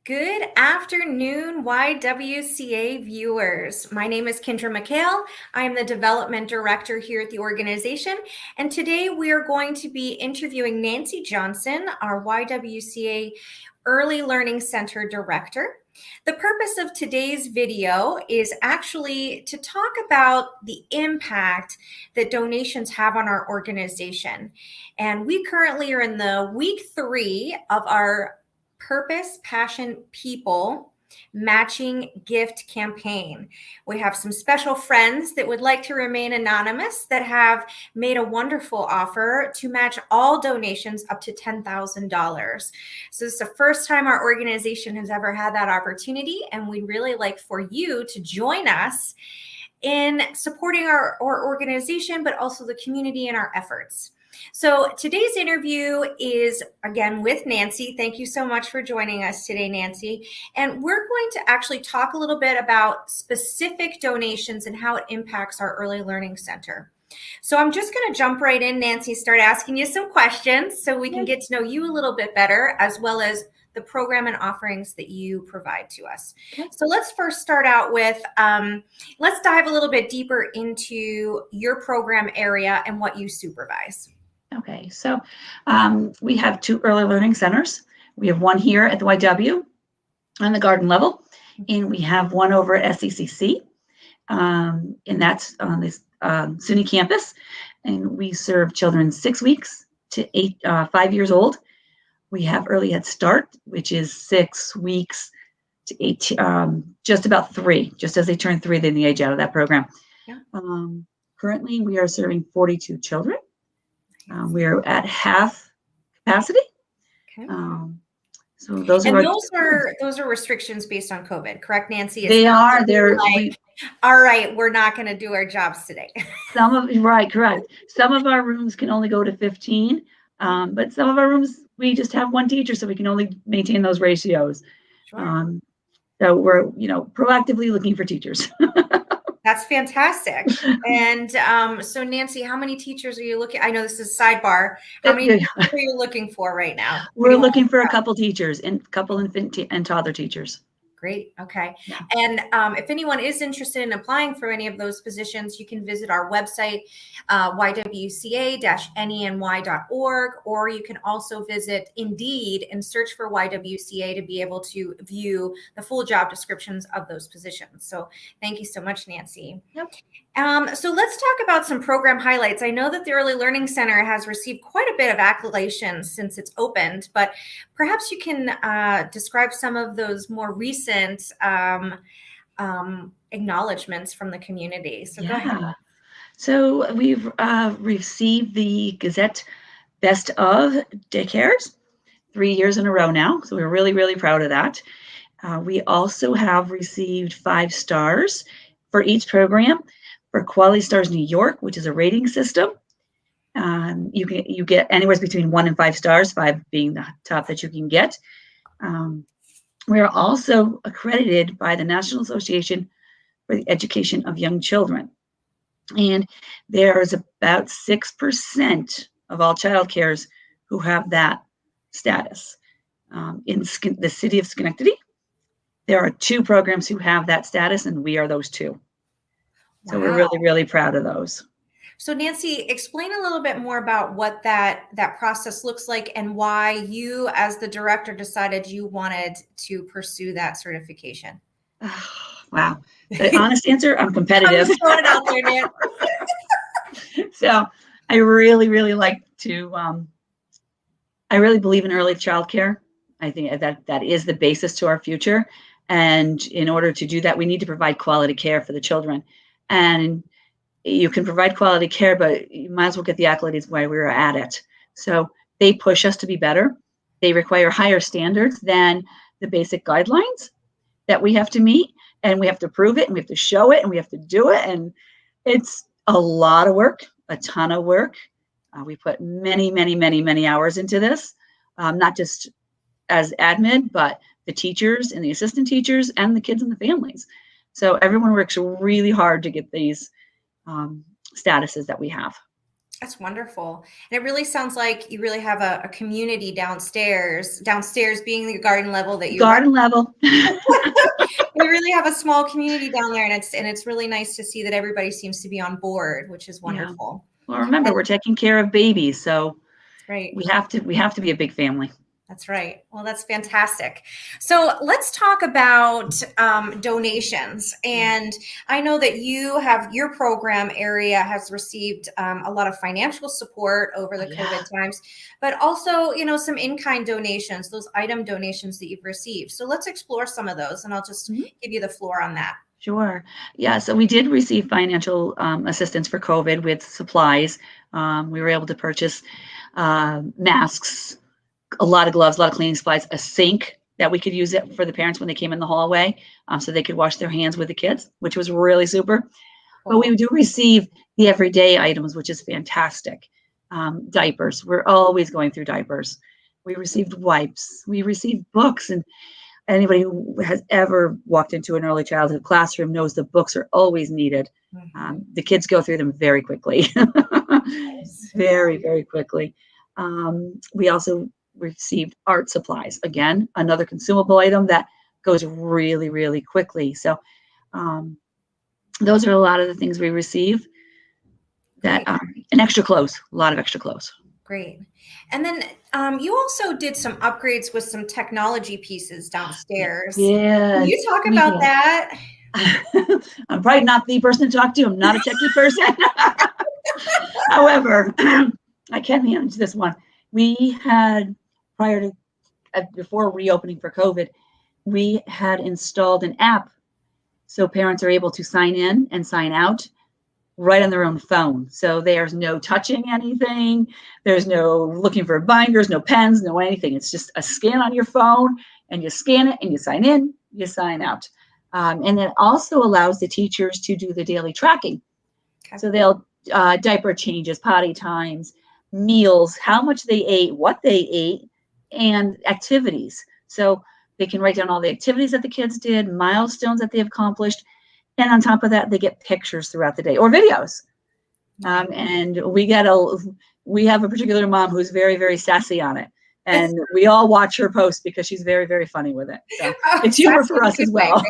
Good afternoon, YWCA viewers. My name is Kendra McHale. I am the Development Director here at the organization, and today we are going to be interviewing Nancy Johnson, our YWCA Early Learning Center Director. The purpose of today's video is actually to talk about the impact that donations have on our organization. And we currently are in the week 3 of our Purpose, Passion, People matching gift campaign. We have some special friends that would like to remain anonymous that have made a wonderful offer to match all donations up to $10,000. So this is the first time our organization has ever had that opportunity, and we'd really like for you to join us in supporting our organization, but also the community in our efforts. So today's interview is again with Nancy. Thank you so much for joining us today, Nancy. And we're going to actually talk a little bit about specific donations and how it impacts our Early Learning Center. So I'm just going to jump right in, Nancy, start asking you some questions so we can get to know you a little bit better, as well as the program and offerings that you provide to us. Okay. So let's first start out with, let's dive a little bit deeper into your program area and what you supervise. Okay, so we have 2 early learning centers. We have one here at the YW on the garden level, and we have one over at SECC, and that's on this SUNY campus. And we serve children 6 weeks to 5 years old. We have Early Head Start, which is 6 weeks to 8, just about 3, just as they turn 3, then they age out of that program. Yeah. Currently, we are serving 42 children. We're at half capacity. Okay. So those are restrictions based on COVID, correct, Nancy? They are. They're like, all right, we're not going to do our jobs today. Correct. Some of our rooms can only go to 15, but some of our rooms we just have one teacher, so we can only maintain those ratios. Sure. So we're proactively looking for teachers. That's fantastic. And so Nancy, how many teachers are you looking? I know this is sidebar. How many teachers are you looking for right now? We're looking for a couple teachers and a couple infant and toddler teachers. Great. Okay. Yeah. And if anyone is interested in applying for any of those positions, you can visit our website, ywca-neny.org, or you can also visit Indeed and search for YWCA to be able to view the full job descriptions of those positions. So thank you so much, Nancy. Yep. So let's talk about some program highlights. I know that the Early Learning Center has received quite a bit of accolades since it's opened, but perhaps you can describe some of those more recent acknowledgments from the community. So go ahead. So we've received the Gazette Best of Daycares 3 years in a row now. So we're really, really proud of that. We also have received 5 stars for each program. For Quality Stars New York, which is a rating system, you get anywhere between 1 and 5 stars, 5 being the top that you can get. We are also accredited by the National Association for the Education of Young Children, and there's about 6% of all child cares who have that status. In the city of Schenectady, there are 2 programs who have that status, and we are those 2. So we're really, really proud of those. So Nancy, explain a little bit more about what that process looks like and why you, as the director, decided you wanted to pursue that certification. Wow. The honest answer, I'm competitive. I'm throwing it out there, Nancy. So I really, really like to, I really believe in early child care. I think that is the basis to our future. And in order to do that, we need to provide quality care for the children. And you can provide quality care, but you might as well get the accolades while we're at it. So they push us to be better. They require higher standards than the basic guidelines that we have to meet. And we have to prove it, and we have to show it, and we have to do it. And it's a lot of work, a ton of work. We put many, many, many, many hours into this, not just as admin, but the teachers and the assistant teachers and the kids and the families. So everyone works really hard to get these statuses that we have. That's wonderful. And it really sounds like you really have a community downstairs being the garden level that you run. Garden level. We really have a small community down there, and it's really nice to see that everybody seems to be on board, which is Yeah. wonderful. Well, remember, And we're taking care of babies, so right. we have to be a big family. That's right. Well, that's fantastic. So let's talk about donations. And I know that your program area has received a lot of financial support over the Yeah. COVID times, but also, some in-kind donations, those item donations that you've received. So let's explore some of those, and I'll just give you the floor on that. Sure. Yeah. So we did receive financial assistance for COVID with supplies. We were able to purchase masks, a lot of gloves, a lot of cleaning supplies, a sink that we could use it for the parents when they came in the hallway, so they could wash their hands with the kids, which was really super. But we do receive the everyday items, which is fantastic. Diapers. We're always going through diapers. We received wipes. We received books, and anybody who has ever walked into an early childhood classroom knows the books are always needed. The kids go through them very quickly, very, very quickly. We also received art supplies. Again, another consumable item that goes really, really quickly. So those are a lot of the things we receive. That and extra clothes, a lot of extra clothes. Great. And then you also did some upgrades with some technology pieces downstairs. Yeah. Can you talk about that? I'm probably not the person to talk to. I'm not a techie person. However, I can manage this one. We had, before reopening for COVID, we had installed an app so parents are able to sign in and sign out right on their own phone. So there's no touching anything. There's no looking for binders, no pens, no anything. It's just a scan on your phone, and you scan it and you sign in, you sign out. And it also allows the teachers to do the daily tracking. Okay. So they'll diaper changes, potty times, meals, how much they ate, what they ate, and activities. So they can write down all the activities that the kids did, milestones that they've accomplished. And on top of that, they get pictures throughout the day or videos. And we have a particular mom who's very, very sassy on it. And we all watch her post because she's very, very funny with it. So it's humor for us as well.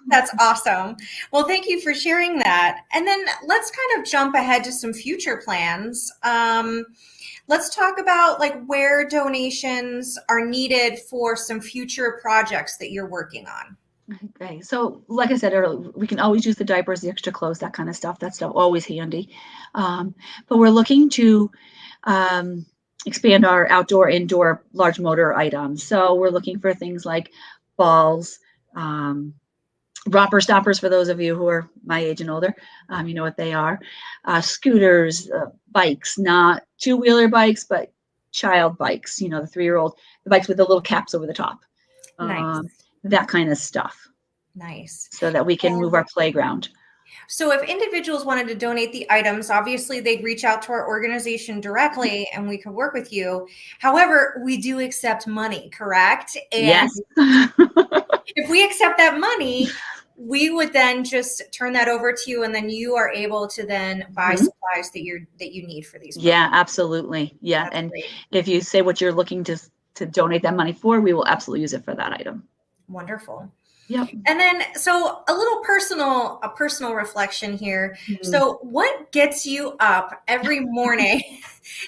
That's awesome. Well, thank you for sharing that. And then let's kind of jump ahead to some future plans. Let's talk about where donations are needed for some future projects that you're working on. Okay, so like I said earlier, we can always use the diapers, the extra clothes, that kind of stuff. That's always handy. But we're looking to expand our outdoor, indoor, large motor items. So we're looking for things like balls, romper stoppers for those of you who are my age and older. You know what they are. Scooters, bikes, not two-wheeler bikes, but child bikes, the 3-year-old, the bikes with the little caps over the top. Nice. That kind of stuff. Nice. So that we can move our playground. So if individuals wanted to donate the items, obviously they'd reach out to our organization directly and we could work with you. However, we do accept money, correct? And yes. If we accept that money, we would then just turn that over to you, and then you are able to then buy supplies that you need for these programs. Yeah, absolutely. Yeah. That's and great. If you say what you're looking to donate that money for, we will absolutely use it for that item. Wonderful. Yep. And then, so a little personal reflection here. So what gets you up every morning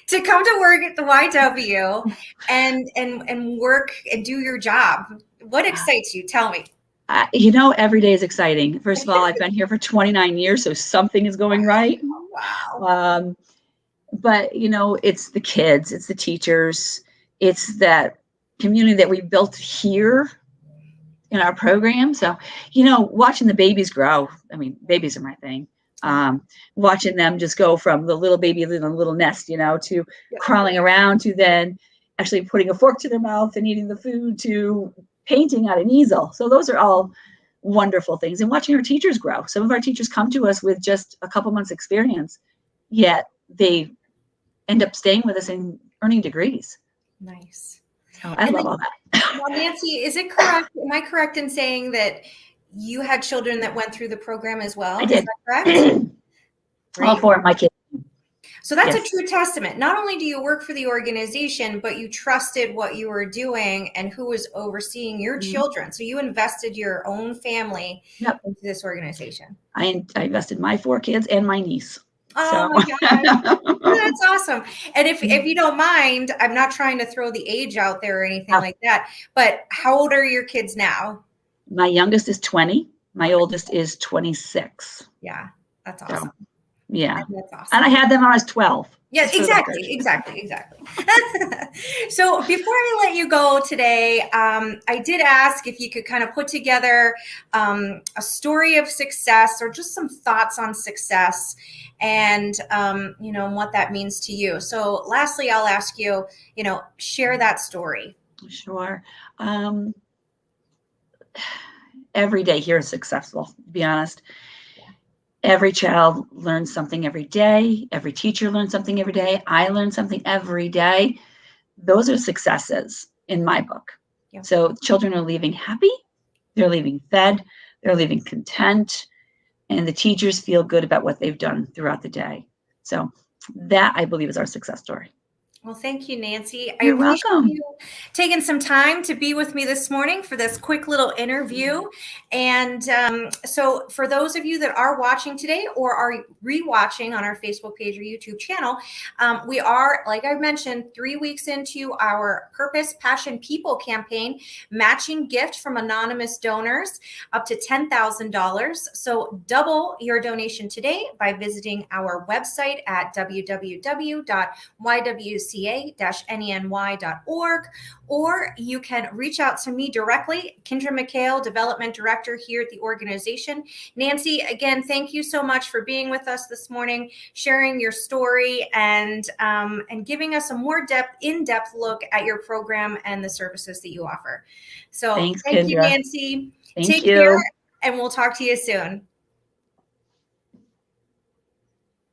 to come to work at the YW and work and do your job? What excites you? Tell me. Every day is exciting. First of all, I've been here for 29 years, so something is going right. Wow. But, it's the kids, it's the teachers, it's that community that we built here in our program. So, watching the babies grow, babies are my thing. Watching them just go from the little baby in a little nest, to crawling around, to then actually putting a fork to their mouth and eating the food, to painting on an easel. So those are all wonderful things. And watching our teachers grow. Some of our teachers come to us with just a couple months experience, yet they end up staying with us and earning degrees. Nice. So I love all that. Well, Nancy, is it correct? Am I correct in saying that you had children that went through the program as well? I did. Is that correct? All Great. four of my kids. So that's Yes. a true testament. Not only do you work for the organization, but you trusted what you were doing and who was overseeing your Mhm. children. So you invested your own family Yep. into this organization. I invested my 4 kids and my niece. Oh my gosh. That's awesome. And if you don't mind, I'm not trying to throw the age out there or anything like that, but how old are your kids now? My youngest is 20. My oldest is 26. Yeah, that's So, awesome. yeah. That's awesome. And I had them when I was 12. Yeah, just for the record. exactly. So before I let you go today, I did ask if you could kind of put together a story of success or just some thoughts on success and, what that means to you. So lastly, I'll ask you, share that story. Sure. Every day here is successful, to be honest. Every child learns something every day. Every teacher learns something every day. I learn something every day. Those are successes in my book. Yeah. So children are leaving happy. They're leaving fed. They're leaving content. And the teachers feel good about what they've done throughout the day. So that, I believe, is our success story. Well, thank you, Nancy. I You're appreciate welcome. you taking some time to be with me this morning for this quick little interview. And so for those of you that are watching today or are rewatching on our Facebook page or YouTube channel, we are, like I mentioned, 3 weeks into our Purpose, Passion, People campaign, matching gift from anonymous donors up to $10,000. So double your donation today by visiting our website at www.ywca-neny.org, or you can reach out to me directly, Kendra McHale, Development Director here at the organization. Nancy, again, thank you so much for being with us this morning, sharing your story and giving us a more in-depth look at your program and the services that you offer. So Thanks, thank you, Kendra. Nancy. Thank Take you. care, and we'll talk to you soon.